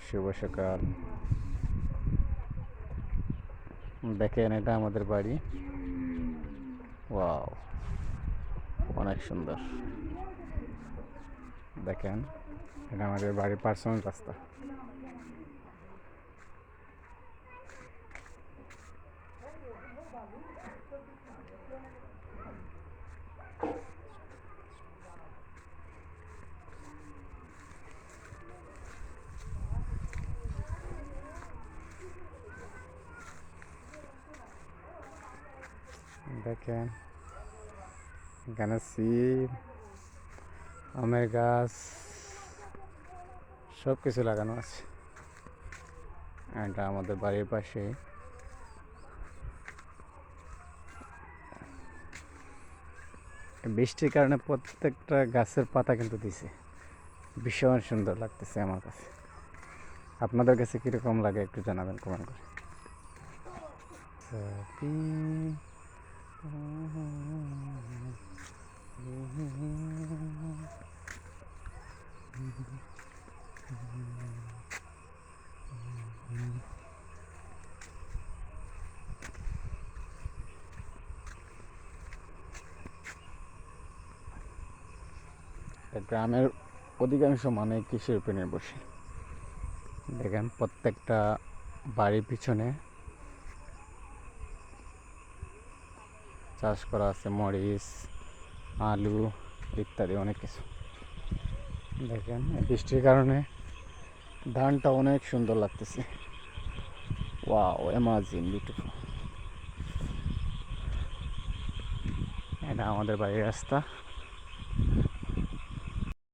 শুভ সকাল। দেখেন এটা আমাদের বাড়ি। ওয়াও, অনেক সুন্দর। দেখেন এটা আমাদের বাড়ির পার্সোনাল রাস্তা। দেখেন এখানে সিম, আমের গাছ, সব কিছু লাগানো আছে। এটা আমাদের বাড়ির পাশে। বৃষ্টির কারণে প্রত্যেকটা গাছের পাতা কিন্তু দিছে, ভীষণ সুন্দর লাগতেছে আমার কাছে। আপনাদের কাছে কীরকম লাগে একটু জানাবেন কমেন্ট করে। গ্রামের অধিকাংশ মানে কৃষির উপর নির্ভরশীল। দেখেন প্রত্যেকটা বাড়ির পিছনে চাষ করা আছে মরিচ, আলু ইত্যাদি অনেক কিছু। দেখেন বৃষ্টির কারণে ধানটা অনেক সুন্দর লাগতেছে। Wow, amazing beautiful. এটা আমাদের বাড়ির রাস্তা।